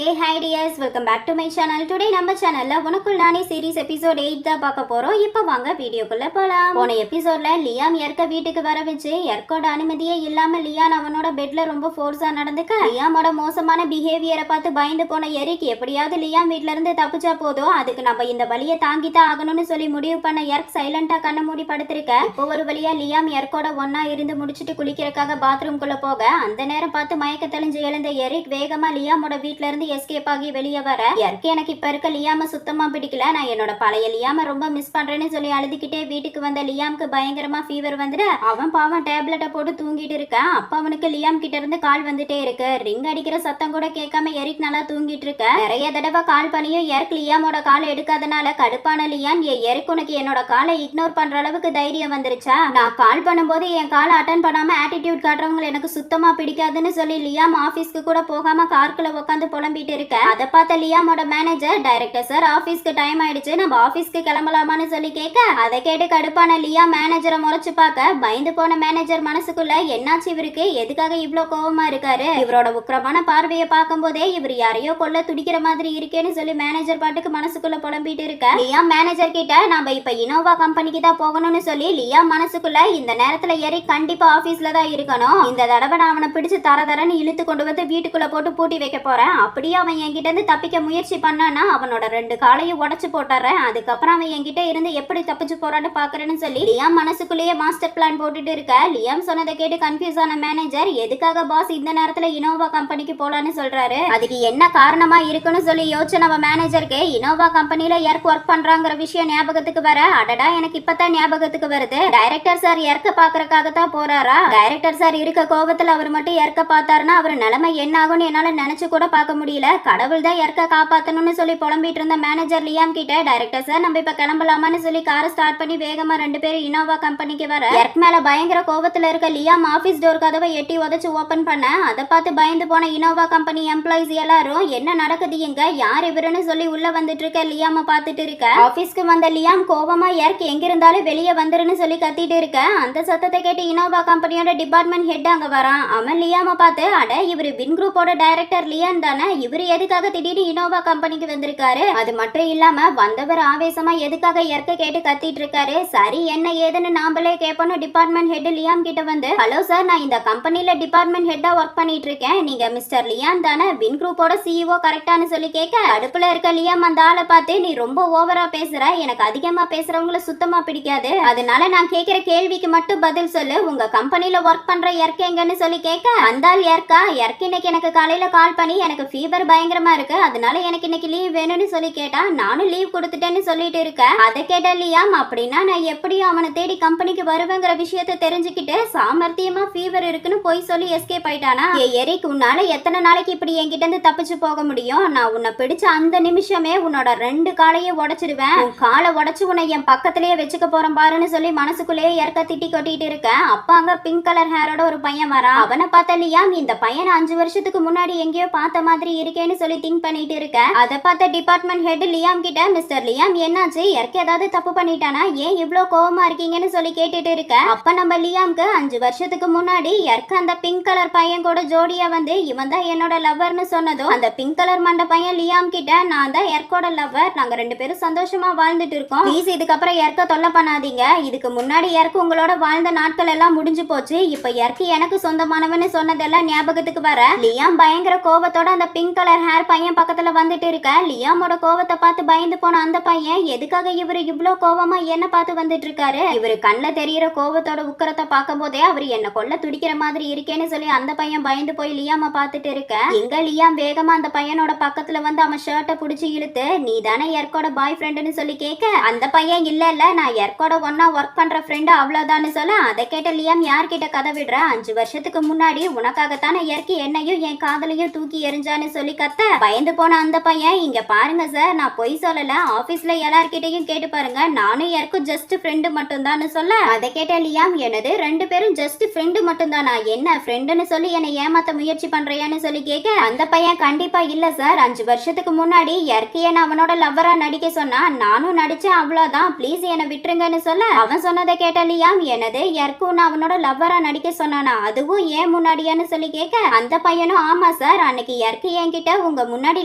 Hi dears, welcome back to my channel. Today நம்ம சேனல்ல உனக்குள் நானே சீரிஸ் எபிசோட் 8 தான் பார்க்க போறோம். இப்போ வாங்க வீடியோக்குள்ள போலாம். போன எபிசோட்ல லியாம் எர்க்க வீட்டுக்கு வர வச்சு எர்க்கோட அனுமதியே இல்லாம லியான் அவனோட பெட்ல ரொம்ப ஃபோர்ஸா நடந்துக்க லியாமோட மோசமான பிஹேவியரை பார்த்து பயந்து போன எரிக் எப்படியாவது லியாம் வீட்ல இருந்து தப்பிச்சா போதும், அதுக்கு நம்ம இந்த வலியை தாங்கித்தான் ஆகணும்னு சொல்லி முடிவு பண்ண எர்க் சைலண்டா கண்ண மூடி படுத்திருக்க. இப்போ ஒரு வழியா லியாம் எர்க்கோட ஒன்னா இருந்து முடிச்சிட்டு குளிக்கிறதுக்காக பாத்ரூம்குள்ள போக அந்த நேரம் பார்த்து மயக்க தெளிஞ்சு எழுந்த எரிக் வேகமா லியாமோட வீட்ல இருந்து எஸ்கேப் ஆகி வெளியே வர எர்க் எனக்கு இப்ப இருக்க லியாம சுத்தமா பிடிக்கல, நான் என்னோட பழைய லியாம ரொம்ப மிஸ் பண்றேன்னு சொல்லி அழுதுகிட்டே வீட்டுக்கு வந்த லியாம்க்கு பயங்கரமா ஃபீவர் வந்துட அவன் பாவம் டேப்லெட்டை போட்டு தூங்கிட்டு இருக்கான். அப்ப அவனுக்கு லியாம் கிட்ட இருந்து கால் வந்துட்டே இருக்கு. ரிங் அடிக்கிற சத்தம் கூட கேட்காம எரிக் நல்லா தூங்கிட்டு இருக்க. நிறைய தடவை கால் பண்ணியும் எர்க் லியாமோட காலை எடுக்காதனால கடுப்பான லியான் எரிக் உனக்கு என்னோட காலை இக்னோர் பண்ற அளவுக்கு தைரியம் வந்துருச்சா? நான் கால் பண்ணும்போது என் காலை அட்டன் பண்ணாம ஆட்டிடியூட் காட்டுறவங்க எனக்கு சுத்தமா பிடிக்காதுன்னு சொல்லி லியாம் ஆபீஸ்க்கு கூட போகாம கார்க்குள்ள உட்காந்து புலம்பிட்டு இருக்க. அதை பார்த்த லியாமோட மேனேஜர் டைரக்டர் சார் ஆபீஸ்க்கு டைம் ஆயிடுச்சு, நம்ம ஆபீஸ்க்கு கிளம்பலாமான்னு சொல்லி கேட்க அதை கேட்டு கடுப்பான லியா மேனேஜரை முறைச்சு பார்க்க பயந்து போன மேனேஜர் மனசுக்குள்ள என்னாச்சு இவருக்கு, எதுக்காக இவ்ளோ கோவமா இருக்காரு, இவரோட உக்கிரமான பார்வையை பார்க்கும் போதே இவர் யாரையோ கொல்ல துடிக்கிற மாதிரி இருக்கேன்னு சொல்லி மேனேஜர் பாட்டுக்கு மனசுக்குள்ள புலம்பிட்டு இருக்க. லியா மேனேஜர் கிட்ட நம்ம இப்ப இனோவா கம்பெனிக்கு தான் போகணும்னு சொல்லி லியா மனசுக்குள்ள இந்த நேரத்துல ஏறி கண்டிப்பா ஆபீஸ்ல தான் இருக்கணும், இந்த தடவை நான் அவனை பிடிச்சு தரன்னு இழுத்து கொண்டு வந்து வீட்டுக்குள்ள போட்டு பூட்டி வைக்க போறேன், அப்படியே அவன் என்கிட்ட இருந்து தப்பிக்க முயற்சி பண்ணானா அவனோட 2 காலையும் உடைச்சு போட்டுறேன், அதுக்கப்புறம் அவன் என்கிட்ட இருந்து எப்படி தப்பிச்சு போறான்னு பாக்குறேன்னு சொல்லி லியாம் மனசுக்குள்ளேயே மாஸ்டர் பிளான் போட்டுட்டு இருக்க. லியாம் சொன்னதை கேட்டு கன்ஃபியூஸ் ஆன மேனேஜர் எதுக்காக பாஸ் இந்த நேரத்துல இனோவா கம்பெனிக்கு போலான்னு சொல்றாரு, அதுக்கு என்ன காரணமா இருக்குன்னு சொல்லி யோசிச்சு நம்ம மேனேஜருக்கு இனோவா கம்பெனில எர்க் ஒர்க் பண்றாங்கிற விஷயம் ஞாபகத்துக்கு வர அடடா எனக்கு இப்பதான் ஞாபகத்துக்கு வருது, டைரக்டர் சார் எர்க்க பாக்குறதுக்காக தான் போறாரா, டைரக்டர் சார் இருக்க கோபத்துல அவர் மட்டும் எர்க்க பார்த்தாருன்னா அவர் நிலைமை என்ன ஆகும்னு என்னால நினைச்சு கூட பார்க்க முடியல, கடவுள் தான் எர்க்க காப்பாத்தணும்னு சொல்லி புலம்பிட்டு இருந்த மேனேஜர் லியாம் கிட்ட டைரக்டர் சார் நம்ம இப்ப கிளம்பலாமான்னு சொல்லி காரை ஸ்டார்ட் பண்ணி வேகமா 2 பேரும் இனோவா கம்பெனிக்கு வர எர்க் மேல பயங்கர கோவத்துல இருக்க லியாம் ஆபீஸ் டோர் கதவை எட்டி உதச்சு ஓபன் பண்ண அதை பார்த்து பயந்து போன இனோவா கம்பெனி எம்ப்ளாயிஸ் எல்லாரும் என்ன நடக்குது இங்க, யார் இவருன்னு சொல்லி உள்ள வந்துட்டு இருக்க லியாம பார்த்துட்டு இருக்க. ஆபீஸ்க்கு வந்த லியாம் கோவமா எர்க் எங்க இருந்தாலும் வெளியே வந்துருன்னு சொல்லி கத்திட்டு இருக்க. அந்த சத்தத்தை கேட்டு இனோவா கம்பெனியோட டிபார்ட்மெண்ட் ஹெட் அங்க வரான். அவன் லியாம பார்த்து அட இவரு வின் குரூப்போட டைரக்டர் லியான் தானே, இவரு எதுக்காக திடீர்னு இனோவா கம்பெனிக்கு வந்திருக்காரு, அது மட்டும் இல்லாம வந்தவர் ஆவேசமா எதுக்காக எர்க்க கேட்டு கத்திட்டு இருக்காரு, சரி என்ன ஏதுன்னு நாமளே கேட்போம். டிபார்ட்மெண்ட் ஹெட் லியாம் கிட்ட வந்து ஹலோ சார் நான் இந்த கம்பெனில டிபார்ட்மெண்ட் ஹெட்டா ஒர்க் பண்ணிட்டு இருக்கேன், நீங்க மிஸ்டர் லியான் தானே, வின் குரூப்போட சிஇஓ கரெக்டானு சொல்லி கேட்க அடுப்புல இருக்க லியாம் அந்த ஆளை பார்த்து நீ ரொம்ப ஓவரா பேசுற, எனக்கு அதிகமா பேசுறவங்கள சுத்தமா பிடிக்காது, அதனால நான் கேட்கிற கேள்விக்கு மட்டும் பதில் சொல்லு, உங்க கம்பெனில ஒர்க் பண்ற எர்க் எங்கன்னு சொல்லி கேட்க அந்த ஆள் எர்க்கா, எர்க் இன்னைக்கு எனக்கு காலையில கால் பண்ணி எனக்கு ஃபீவர் பயங்கரமா இருக்கு அதனால எனக்கு இன்னைக்கு லீவ் வேணும்னு சொல்லி கேட்டா நானும் லீவ் கொடுத்துட்டேன்னு சொல்லிட்டு இருக்கேன். அதை கேட்ட லியாம் அப்படின்னா நான் எப்படியும் அவனை தேடி கம்பெனிக்கு வருவேங்கிற விஷயத்த தெரிஞ்சுக்கிட்டு சாமர்த்தியமா ஃபீவர் இருக்குன்னு போய் சொல்லி எஸ்கேப் ஆயிட்டானா. எரிக் உன்னால எத்தனை நாளைக்கு இப்படி என்கிட்ட இருந்து தப்பிச்சு போக முடியும், நான் உன்னை பிடிச்ச அந்த நிமிஷமே உன்னோட 2 காலையும் உடைச்சிடுவேன், உன் காலை உடைச்சு உன்னை என் பக்கத்திலேயே வச்சுக்க போறேன் பாருன்னு சொல்லி மனசுக்குள்ளேயே எர்க்க திட்டி கொட்டிட்டு இருக்கேன். அப்ப அங்க பிங்க் கலர் ஹேரோட ஒரு பையன் வரான். அவனை பார்த்த லியாம் இந்த பையனை 5 வருஷத்துக்கு முன்னாடி எங்கேயோ பார்த்த மாதிரி இருக்கேன்னு சொல்லி திங்க் பண்ணிட்டு இருக்க. அதை பார்த்த டிபார்ட்மெண்ட் ஹெட் லியாம் கிட்ட மிஸ்டர் லியாம் என்னாச்சு, எர்க் ஏதாவது தப்பு பண்ணிட்டானா, ஏன் இவ்ளோ கோவமா இருக்கீங்கன்னு சொல்லி கேட்டுட்டு இருக்க. அப்ப நம்ம லியாம்க்கு 5 வருஷத்துக்கு முன்னாடி எர்க் அந்த பிங்க் கலர் பையன் கூட ஜோடியா வந்து இவன் தான் என்னோட லவ்வர்னு சொன்னதும் அந்த பிங்க் கலர் மண்ட பையன் லியாம் கிட்ட நான் தான் எர்க்கோட லவ்வர், நாங்க 2 பேரும் சந்தோஷமா வாழ்ந்துட்டு இருக்கோம், ப்ளீஸ் இதுக்கப்புறம் எர்க்க தொல்லை பண்ணாதீங்க, இதுக்கு முன்னாடி எர்க் உங்களோட வாழ்ந்த நாட்கள் எல்லாம் முடிஞ்சு போச்சு, இப்ப எர்க் எனக்கு சொந்தமானவன்னு சொன்னதெல்லாம் ஞாபகத்துக்கு வர லியாம் பயங்கர கோவத்தோட அந்த பிங்க் கலர் ஹேர் பையன் பக்கத்துல வந்துட்டு இருக்க. லியாமோட கோவத்தை பார்த்து பயந்து போன அந்த பையன் எதுக்காக இவரு இவ்ளோ கோவமா என்ன பார்த்து வந்துட்டு இருக்காரு, இவரு கண்ணுல தெரியற கோவத்தோட உக்கரத்தை பார்க்கும் போதே அவர் என்ன கொல்ல துடிக்கிற மாதிரி இருக்கேன்னு சொல்லி அந்த பையன் பயந்து போய் லியாம பார்த்துட்டு இருக்க. எங்க லியாம் வேகமா அந்த பையனோட பக்கத்துல வந்து அவன் ஷர்ட்டை புடிச்சு இழுத்து நீ தானே எர்க்கோட பாய் ஃப்ரெண்டுன்னு சொல்லி கேட்க அந்த பையன் இல்ல நான் எர்க்கோட ஒன்னா ஒர்க் பண்ற ஃப்ரெண்டு அவ்வளவுதான்னு சொல்ல அதை கேட்ட லியாம் யார்கிட்ட கதை விடுற, 5 வருஷத்துக்கு முன்னாடி உனக்காகத்தானே எர்க்கு என்னையும் என் காதலையும் தூக்கி எறிஞ்சான்னு சொல்லி கத்த பயந்து போன அந்த பையன் இங்க பாருங்க சார் நான் பொய் சொல்லல, ஆபீஸ்ல எல்லார்கிட்டையும் கேட்டு பாருங்க, நானும் யாருக்கும் ஜஸ்ட் ஃப்ரெண்டு மட்டும் தான் சொல்ல அதை கேட்ட லியாம் என்னது 2 பேரும் ஜஸ்ட் ஃப்ரெண்டு மட்டும் தானா, என்ன ஃப்ரெண்டுன்னு சொல்லி என்னை ஏமாத்த முயற்சி பண்றியான்னு சொல்லி கேட்க அந்த பையன் கண்டிப்பா இல்ல சார், 5 வருஷத்துக்கு முன்னாடி எர்க்கு என்ன அவனோட லவ்வரா நடிக்க சொன்னா நானும் நடிச்சேன் அவ்வளவுதான், ப்ளீஸ் என்னை விட்டுருங்கன்னு சொல்ல அவன் சொன்னதை கேட்ட லியாம் என்னது எர்க்கும் அவனோட லவ்வரா நடிக்க சொன்னானா, அதுவும் ஏன் முன்னாடியான்னு சொல்லி கேட்க அந்த பையனும் ஆமா சார் அன்னைக்கு எர்க்கு பையன் கிட்ட உங்க முன்னாடி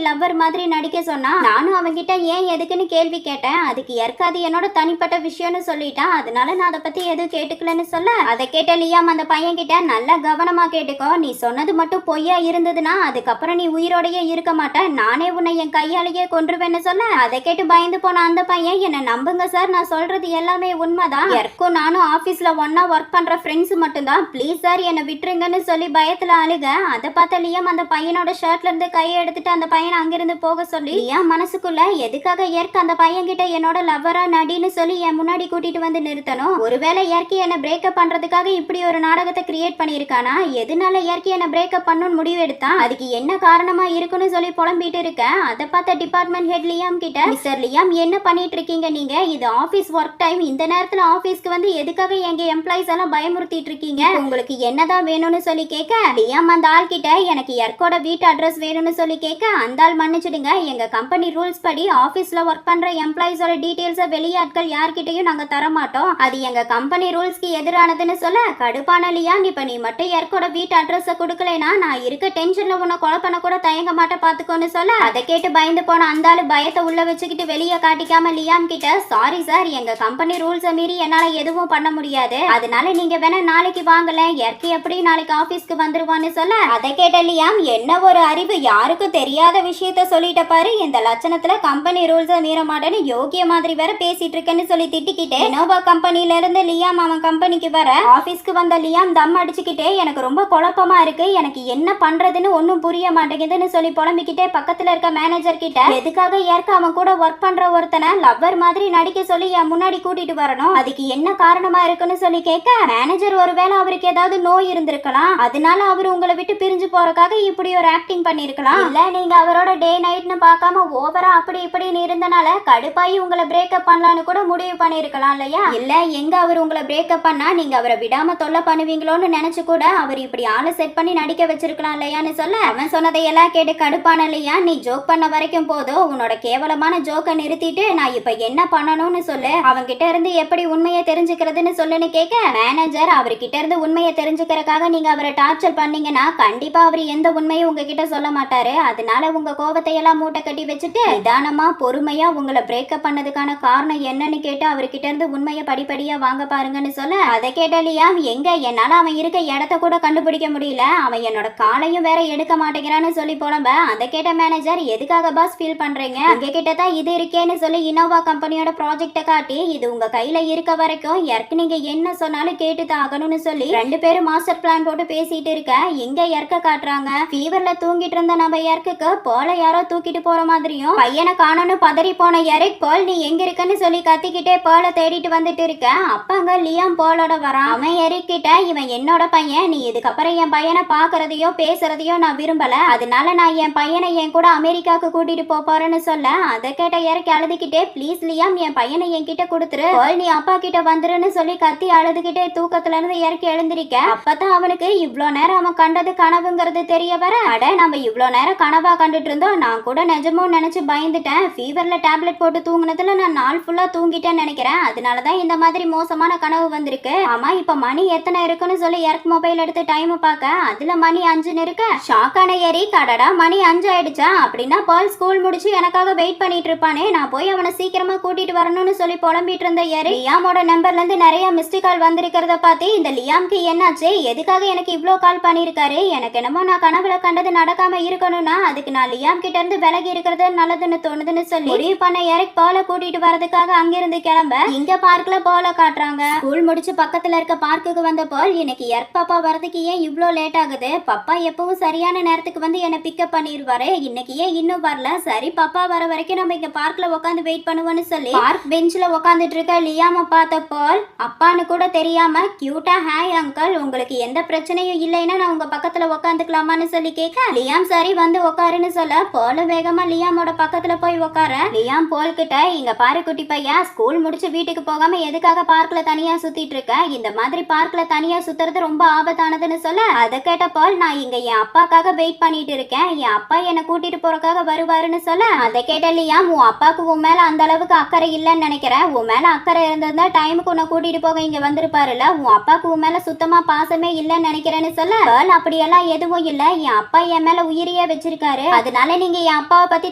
லவ்வர் மாதிரி நடிக்க சொன்னா நானும் அவன்கிட்ட ஏன் எதுக்குன்னு கேள்வி கேட்டேன். அதுக்கு ஏற்காது என்னோட தனிப்பட்ட விஷயம்னு சொல்லிட்டான். அதனால நான் அதை பத்தி எதுவும் கேட்டுக்கலன்னு சொல்ல அதை கேட்ட லியாம் அந்த பையன் கிட்ட நல்லா கவனமா கேட்டுக்கோ. நீ சொன்னது மட்டும் பொய்யா இருந்ததுன்னா அதுக்கப்புறம் நீ உயிரோடையே இருக்க மாட்டேன். நானே உன்னை என் கையாலேயே கொன்றுவேன்னு சொல்ல அதை கேட்டு பயந்து போன அந்த பையன் என்ன நம்புங்க சார், நான் சொல்றது எல்லாமே உண்மைதான். யாருக்கும் நானும் ஆபீஸ்ல ஒன்னா ஒர்க் பண்ற ஃப்ரெண்ட்ஸ் மட்டும்தான். ப்ளீஸ் சார் என்னை விட்டுருங்கன்னு சொல்லி பயத்துல அழுக. அதை பார்த்த லியாம் அந்த பையனோட ஷர்ட்ல இருந்து கையை எடுத்துட்டு அந்த பையனை அங்கிருந்து போக சொல்லி லியாம் மனசுக்குள்ள எதுக்காக ஏற்க அந்த பையன் கிட்ட என்னோட லவ்வரா நடின்னு சொல்லி என் முன்னாடி கூட்டிட்டு வந்து நிறுத்தணும். ஒருவேளை இயற்கை என்ன பிரேக்கப் பண்றதுக்காக இப்படி ஒரு நாடகத்தை கிரியேட் பண்ணிருக்கானா? எதனால இயற்கை என்ன பிரேக்கப் பண்ணணும்னு முடிவு எடுத்தான்? அதுக்கு என்ன காரணமா இருக்குன்னு சொல்லி புலம்பிட்டு இருக்கேன். அதை பார்த்த டிபார்ட்மெண்ட் ஹெட் லியாம் கிட்ட, மிஸ்டர் லியாம் என்ன பண்ணிட்டு இருக்கீங்க நீங்க? இது ஆபீஸ் ஒர்க் டைம். இந்த நேரத்துல ஆபீஸ்க்கு வந்து எதுக்காக எங்க எம்ப்ளாயிஸ் எல்லாம் பயமுறுத்திட்டு இருக்கீங்க? உங்களுக்கு என்னதான் வேணும்னு சொல்லி கேட்க லியாம் அந்த ஆள் கிட்ட எனக்கு எர்க்கோட வீட்டு அட்ரஸ் வேணும்னு சொல்லி கேட்க அந்த ஆள் மன்னிச்சிடுங்க, எங்க கம்பெனி ரூல்ஸ் படி ஆபீஸ்ல ஒர்க் பண்ற எம்ப்ளாயிஸோட டீடைல்ஸை வெளியாட்கள் யார்கிட்டயும் நாங்க தர மாட்டோம். அது எங்க கம்பெனி ரூல்ஸ்க்கு எதிரானதுன்னு சொல்ல கடுப்பான லியாம், இப்ப நீ மட்டும் எர்க்கோட வீட்டு அட்ரஸ் கொடுக்கலைனா நான் இருக்க டென்ஷன்ல உன்னை கொலை பண்ண கூட தயங்க மாட்டேன் பாத்துக்கோன்னு சொல்ல அதை கேட்டு பயந்து போன அந்த ஆளு பயத்தை உள்ள வச்சுக்கிட்டு வெளியே காட்டிக்காம லியாம் கிட்ட, சாரி சார், எங்க கம்பெனி ரூல்ஸை மீறி என்னால எதுவும் பண்ண முடியாது. அதனால நீங்க வேணா நாளைக்கு வாங்கல, இயற்கை எப்படி நாளைக்கு ஆபீஸ்க்கு வந்துருவான்னு சொல்ல அதை கேட்ட லியாம், என்ன ஒரு அறிவு, யாருக்கும் தெரியாத விஷயத்த சொல்லிட்ட பாரு. இந்த லட்சணத்துல கம்பெனி ரூல்ஸை மீற மாட்டேன்னு யோகிய மாதிரி வேற பேசிட்டு இருக்கேன்னு சொல்லி திட்டிக்கிட்டே இனோவா கம்பெனில இருந்து லியாம் அவன் கம்பெனிக்கு வர ஆபீஸ்க்கு வந்த லியாம் தம் அடிச்சுக்கிட்டே, எனக்கு ரொம்ப குழப்பமா இருக்கு, எனக்கு என்ன பண்றதுன்னு ஒன்னும் புரிய மாட்டேங்குதுன்னு சொல்லி புலம்பிக்கிட்டே பக்கத்துல இருக்க மேனேஜர் கிட்ட, எதுக்காக ஏற்க அவன் கூட ஒர்க் பண்ற ஒருத்தனை லவ்வர் மாதிரி நடிக்க சொல்லி என் முன்னாடி கூட்டிட்டு வரணும்? அதுக்கு என்ன காரணமா இருக்குன்னு சொல்லி கேட்க மேனேஜர், ஒருவேளை அவருக்கு ஏதாவது நோய் இருந்திருக்கலாம், அதனால அவர் உங்களை விட்டு பிரிஞ்சு போறதுக்காக இப்படி ஒரு ஆக்டிங் பண்ணிருக்கலாம். இல்ல நீங்க அவரோட டே நைட்னு பார்க்காம ஓவரா அப்படி இப்படின்னு இருந்தனால கடுப்பாயி உங்களை பிரேக்கப் பண்ணலான்னு கூட முடிவு பண்ணிருக்கலாம் இல்லையா? இல்ல எங்க அவர் உங்களை பிரேக்கப் பண்ணா நீங்க அவரை விடாம தொல்லை பண்ணுவீங்களோன்னு நினைச்சு கூட அவர் இப்படி ஆளை செட் பண்ணி நடிக்க வச்சிருக்கலாம் இல்லையான்னு சொல்ல அவன் சொன்னதையெல்லாம் கேட்டு கடுப்பான இல்லையா, நீ ஜோக் பண்ண வரைக்கும் போதும், உன்னோட கேவலமான ஜோக்கை நிறுத்திட்டு நான் இப்ப என்ன பண்ணணும்னு சொல்லு, அவங்க கிட்ட இருந்து எப்படி உண்மையை தெரிஞ்சுக்கிறதுன்னு சொல்லுன்னு கேட்க மேனேஜர், அவர்கிட்ட இருந்து உண்மையை தெரிஞ்சுக்கிறதுக்காக நீங்க அவரை டார்ச்சர் பண்ணீங்கன்னா கண்டிப்பா அவர் எந்த உண்மையும் உங்ககிட்ட சொல்ல மாட்டாரு. அதனால உங்க கோபத்தை எல்லாம் மூட்டை கட்டி வச்சுட்டு நிதானமா பொறுமையா உங்களை பிரேக்கப் பண்ணதுக்கான காரணம் என்னன்னு கேட்டு அவர்கிட்ட இருந்து உண்மையை படிப்படியா வாங்க பாருங்கன்னு சொல்ல அதை கேட்டலியா, எங்க என்னால அவன் இருக்க இடத்த கூட கண்டுபிடிக்க முடியல, அவன் என்னோட காலையும் வேற எடுக்க மாட்டேங்கிறான்னு சொல்லி புலம்ப அதை கேட்ட மேனேஜர், எதுக்காக பாஸ் ஃபீல் பண்றீங்க, உங்க கிட்ட தான் இது இருக்கேன்னு சொல்லி இனோவா கம்பெனியோட ப்ராஜெக்டை காட்டி இது உங்க கையில இருக்க வரைக்கும் யாருக்கு நீங்க என்ன சொன்னாலும் கேட்டு தான் ஆகணும்னு சொல்லி ரெண்டு பேரும் மாஸ்டர் பிளான் போட்டு பேசிட்டு இருக்க இங்க இறக்க காட்டுறாங்க. ஃபீவர்ல தூங்கிட்டு இருந்த நம்ம இறக்குக்கு போல யாரோ தூக்கிட்டு போற மாதிரியும் பையனை காணோன்னு பதறி போன எரிக், போல் நீ எங்க இருக்கன்னு சொல்லி கத்திக்கிட்டே போல தேடிட்டு வந்துட்டு இருக்க. அப்பாங்க லியாம் போலோட வரான். அவன் எரிக் கிட்ட, இவன் என்னோட பையன், நீ இதுக்கப்புறம் என் பையனை பாக்குறதையோ பேசுறதையோ நான் விரும்பல, அதனால நான் என் பையனை என் கூட அமெரிக்காவுக்கு கூட்டிட்டு போறேன்னு சொல்ல அதை கேட்ட இறக்கி அழுதுகிட்டே, ப்ளீஸ் லியாம் என் பையனை என்கிட்ட கொடுத்துரு, போல் நீ அப்பா கிட்ட வந்துருன்னு சொல்லி கத்தி அழுதுகிட்டே தூக்கத்துல இருந்து இறக்கி எழுந்திருக்க. அப்பதான் அவனுக்கு இவ்ளோ நேரம் அவன் கண்டது கனவுங்கிறது தெரிய வர, அட நம்ம இவ்ளோ நேரம் கனவா கண்டுட்டு இருந்தோம், நான் கூட நிஜமும் நினைச்சு பயந்துட்டேன், ஃபீவர்ல டேப்லெட் போட்டு தூங்குனதுல நான் நாள் ஃபுல்லா தூங்கிட்டேன்னு நினைக்கிறேன், அதனாலதான் இந்த மாதிரி மோசமான கனவு வந்திருக்கு. ஆமா இப்ப மணி எத்தனை இருக்குன்னு சொல்லி எர்க் மொபைல் எடுத்து டைம் பார்க்க அதுல மணி 5ன்னு இருக்கு. ஷாக்கான ஏறி, கடடா மணி 5 ஆயிடுச்சா, அப்படின்னா பால் ஸ்கூல் முடிச்சு எனக்காக வெயிட் பண்ணிட்டு இருப்பானே, நான் போய் அவனை சீக்கிரமா கூட்டிட்டு வரணும்னு சொல்லி புலம்பிட்டு இருந்த ஏறி, லியாமோட நம்பர்ல இருந்து நிறைய மிஸ்டு கால் வந்திருக்கிறத பார்த்து இந்த லியாம்க்கு என்னாச்சு, எதுக்காக எனக்கு இவ்ளோ கால் பண்ணிருக்காரு, எனக்கு என்னமோ நான் கனவுல கண்டது நடக்காம இருக்கணும்னா அதுக்கு நான் லியாம் கிட்ட இருந்து விலகி இருக்கிறது நல்லதுன்னு தோணுதுன்னு சொல்லி முடிவு பண்ண எரிக் பால கூட்டிட்டு வரதுக்காக அங்கிருந்து கிளம்ப இங்க பார்க்ல பால காட்டுறாங்க. ஸ்கூல் முடிச்சு பக்கத்துல இருக்க பார்க்குக்கு வந்த பால், எனக்கு எர்க் பாப்பா வரதுக்கு ஏன் இவ்ளோ லேட் ஆகுது, பப்பா எப்பவும் சரியான நேரத்துக்கு வந்து என்ன பிக்கப் பண்ணிடுவாரு, இன்னைக்கு ஏன் இன்னும் வரல, சரி பப்பா வர வரைக்கும் நம்ம இங்க பார்க்ல உட்காந்து வெயிட் பண்ணுவோம்னு சொல்லி பார்க் பெஞ்ச்ல உட்காந்துட்டு இருக்க லியாம பார்த்த பால், அப்பான்னு கூட தெரியாம கியூட்டா, ஹாய் அங்கிள், உங்களுக்கு எந்த பிரச்சனையும் இல்லைன்னா நான் உங்க பக்கத்துல உட்காந்துக்கலாமான்னு சொல்லி கேட்க லியாம் சரி வந்து உட்காருன்னு சொல்ல பாலும் வேகமா லியாமோட பக்கத்துல போய் உட்கார லியாம் பால் கிட்ட, இங்க பாரு குட்டி பையா, ஸ்கூல் முடிச்சு வீட்டுக்கு போகாம எதுக்காக பார்க்ல தனியா சுத்திட்டு இருக்க, இந்த மாதிரி பார்க்ல தனியா சுத்துறது ரொம்ப ஆபத்தானதுன்னு சொல்ல அதை கேட்ட பால், நான் இங்க என் அப்பாக்காக வெயிட் பண்ணிட்டு இருக்கேன், என் அப்பா என்ன கூட்டிட்டு போறதுக்காக வருவாருன்னு சொல்ல அதை கேட்ட லியாம், உன் அப்பாவுக்கு உன் மேல அந்த அளவுக்கு அக்கறை இல்லைன்னு நினைக்கிறேன், உன் மேல அக்கறை இருந்திருந்தா டைமுக்கு உன்னை கூட்டிட்டு போக இங்க வந்திருப்பாருல, உன் அப்பாவுக்கு உன் மேல சுத்தமா பாசமே இல்லைன்னு நினைக்கிறேன்னு சொல்ல பால், அப்படியெல்லாம் எதுவும் இல்ல, என் அப்பா என் மேல உயிரி மாதிரியே வச்சிருக்காரு. அதனால நீங்க என் அப்பாவை பத்தி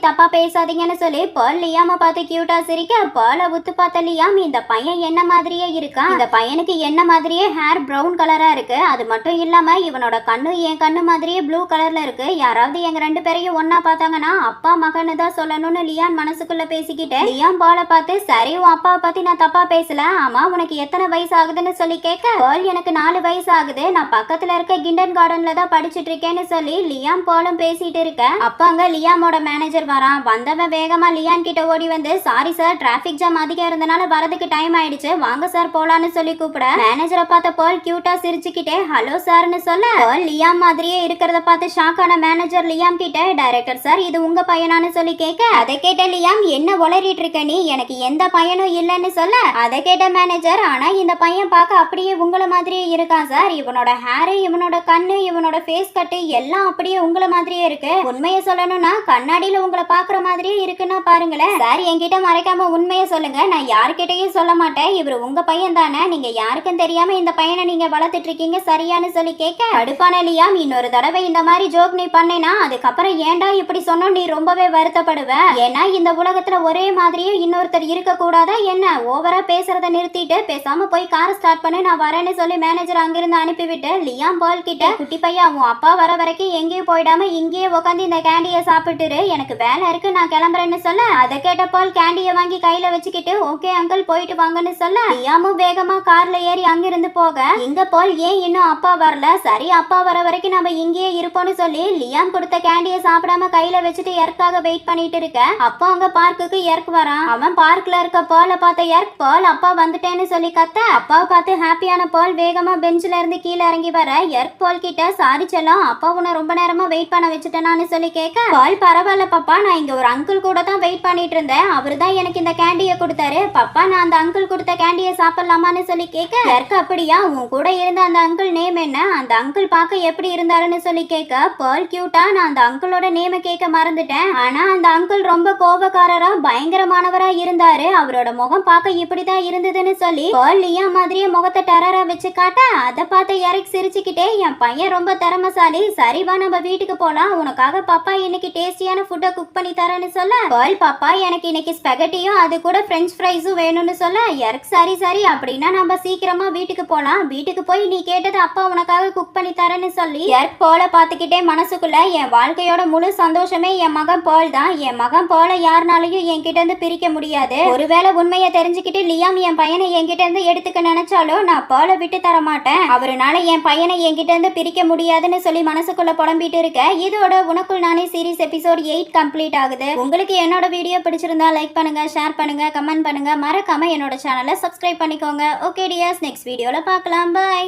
தப்பா பேசாதீங்கன்னு சொல்லி பேர்ல் லியாம பார்த்து கியூட்டா சிரிக்க, பேர்ல உத்து பார்த்த லியாம் இந்த பையன் என்ன மாதிரியே இருக்கான். இந்த பையனுக்கு என்ன மாதிரியே ஹேர் பிரவுன் கலரா இருக்கு. அது மட்டும் இல்லாம இவனோட கண்ணு என் கண்ணு மாதிரியே ப்ளூ கலர்ல இருக்கு. யாராவது எங்க 2 பேரையும் ஒன்னா பார்த்தாங்கன்னா அப்பா மகன்னு தான் சொல்லணும்னு லியான் மனசுக்குள்ள பேசிக்கிட்டு லியாம் பாலை பார்த்து, சரி உன் அப்பாவை பத்தி நான் தப்பா பேசல, ஆமா உனக்கு எத்தனை வயசு ஆகுதுன்னு சொல்லி கேட்க, பால் எனக்கு 4 வயசு ஆகுது, நான் பக்கத்துல இருக்க கிண்டன் கார்டன்ல தான் படிச்சுட்டு இருக்கேன்னு சொல்லி லியாம் பாலும் பேசிட்டு இருக்க, அப்பாங்க லியாமோட மேனேஜர் வரான். வந்தவன் வேகமா லியான் கிட்ட ஓடி வந்து, சாரி சார் டிராபிக் ஜாம் அதிகம் இருந்தனால வரதுக்கு டைம் ஆயிடுச்சு, வாங்க சார் போலான்னு சொல்லி கூப்பிட, மேனேஜரை பார்த்த பால் கியூட்டா சிரிச்சுக்கிட்டே ஹலோ சார்னு சொல்ல, பால் லியாம் மாதிரியே இருக்கிறத பார்த்து ஷாக் ஆன மேனேஜர் லியாம் கிட்ட, டைரக்டர் சார் இது உங்க பையனான்னு சொல்லி கேட்க, அதை கேட்ட லியாம் என்ன உளறிட்டு இருக்க நீ, எனக்கு எந்த பையனும் இல்லைன்னு சொல்ல, அதை கேட்ட மேனேஜர், ஆனா இந்த பையன் பார்க்க அப்படியே உங்கள மாதிரியே இருக்கான் சார், இவனோட ஹேரு இவனோட கண்ணு இவனோட ஃபேஸ் கட்டு எல்லாம் அப்படியே உங்கள மாதிரியே இருக்கு, உண்மையை சொல்லணும்னா கண்ணாடியில உங்களை பாக்குற மாதிரியே இருக்குன்னா பாருங்களேன் சார், என்கிட்ட மறைக்காம உண்மையை சொல்லுங்க, நான் யாருக்கிட்டையும் சொல்ல மாட்டேன், இவரு உங்க பையன் தானே, நீங்க யாருக்கும் தெரியாம இந்த பையனை நீங்க வளர்த்துட்டு இருக்கீங்க சரியான்னு சொல்லி கேட்க, அடுப்பான லியாம் இன்னொரு தடவை இந்த மாதிரி ஜோக் நீ பண்ணேனா அதுக்கப்புறம் ஏன்டா இப்படி சொன்னோம் நீ ரொம்பவே வருத்தப்படுவ, ஏன்னா இந்த உலகத்துல ஒரே மாதிரியே இன்னொருத்தர் இருக்க கூடாதா என்ன, ஓவரா பேசுறத நிறுத்திட்டு பேசாம போய் கார் ஸ்டார்ட் பண்ணு நான் வரேன்னு சொல்லி மேனேஜர் அங்கிருந்து அனுப்பிவிட்டு லியாம் பால் கிட்ட, குட்டி பையா உன் அப்பா வர வரைக்கும் எங்கேயும் போயிடாம இங்கேயே உட்காந்து இந்த கேண்டியை சாப்பிட்டுரு, எனக்கு வேலை இருக்கு நான் கிளம்புறேன்னு சொல்ல, அதை கேட்ட பால் கேண்டியை வாங்கி கையில வச்சுக்கிட்டு ஓகே அங்கிள் போயிட்டு வாங்கன்னு சொல்ல, லியாமும் வேகமா கார்ல ஏறி அங்கிருந்து போக, இங்க பால் ஏன் இன்னும் அப்பா வரல, சரி அப்பா வர வரைக்கும் நம்ம இங்கேயே இருப்போம்னு சொல்லி லியாம் கொடுத்த கேண்டியை சாப்பிடாம கையில வச்சுட்டு எர்க்காக வெயிட் பண்ணிட்டு இருக்க, அப்போ அங்க பார்க்குக்கு எர்க் வரான். அவன் பார்க்ல இருக்க பாலை பார்த்த எர்க், பால் அப்பா வந்துட்டேன்னு சொல்லி கத்த, அப்பாவை பார்த்து ஹாப்பியான பால் வேகமா பெஞ்சில இருந்து கீழே இறங்கி வர, எர்க் பால் கிட்ட சாரி செல்லம் அப்பா உன்னை ரொம்ப நேரமா வெயிட் பண்ண வச்சுட்டேனான்னு சொல்லி கேட்க, பால் பரவாயில்ல பாப்பா நான் இங்க ஒரு அங்கிள் கூட தான் வெயிட் பண்ணிட்டு இருந்தேன், அவரு தான் எனக்கு இந்த கேண்டியை கொடுத்தாரு, பாப்பா நான் அந்த அங்கிள் கொடுத்த கேண்டியை சாப்பிடலாமான்னு சொல்லி கேட்க, எர்க் அப்படியா உன் கூட இருந்த அந்த அங்கிள் நேம் என்ன, அந்த அங்கிள் பார்க்க எப்படி இருந்தாருன்னு சொல்லி கேட்க, பால் கியூட்டா நான் அந்த அங்கிளோட நேமை கேட்க மறந்துட்டேன், ஆனா அந்த அங்கிள் ரொம்ப கோபக்காரரா பயங்கரமானவரா இருந்தாரு, அவரோட முகம் பார்க்க இப்படிதான் இருந்ததுன்னு சொல்லி பால் லியாம் மாதிரியே முகத்தை டெரரா வச்சு காட்ட, அதை பார்த்து எரிக் சிரிச்சுக்கிட்டே என் பையன் ரொம்ப திறமசாலி, சரிவா நம்ம வீட்டுக்கு போலாம், உனக்காக பாப்பா இன்னைக்கு டேஸ்டியான ஃபுட்டை குக் பண்ணி தரேன்னு சொல்ல, பால் பாப்பா எனக்கு இன்னைக்கு ஸ்பெகட்டியும் அது கூட பிரெஞ்ச் ஃப்ரைஸும் வேணும்னு சொல்ல, எரிக் சரி சரி அப்படின்னா நம்ம சீக்கிரமா வீட்டுக்கு போலாம், வீட்டுக்கு போய் நீ கேட்டது அப்பா உனக்காக குக் பண்ணி தரேன்னு சொல்லி எரிக் பாலை பார்த்துக்கிட்டே மனசுக்குள்ள என் வாழ்க்கையோட முழு சந்தோஷமே என் மகன் பால் தான், என் மகன் பாலை யாருனாலையும் என்கிட்ட இருந்து பிரிக்க முடியாது, ஒருவேளை உண்மையை தெரிஞ்சுக்கிட்டு லியாம் என் பையனை என்கிட்ட இருந்து எடுத்துக்க நினைச்சாலும் நான் பாலை விட்டு தர மாட்டேன், அவருனால என் பையனை என்கிட்ட இருந்து பிரிக்க முடியாதுன்னு சொல்லி மனசுக்குள்ள புலம்பிட்டு இருக்க, இதோட உனக்குள் நானே சீரிஸ் எபிசோட் 8 கம்ப்ளீட் ஆகுது. உங்களுக்கு என்னோட வீடியோ பிடிச்சிருந்தா லைக் பண்ணுங்க, ஷேர் பண்ணுங்க, கமெண்ட் பண்ணுங்க, மறக்காம என்னோட சேனலை சப்ஸ்கிரைப் பண்ணிக்கோங்க. ஓகே டியர்ஸ், நெக்ஸ்ட் வீடியோல பார்க்கலாம். பை.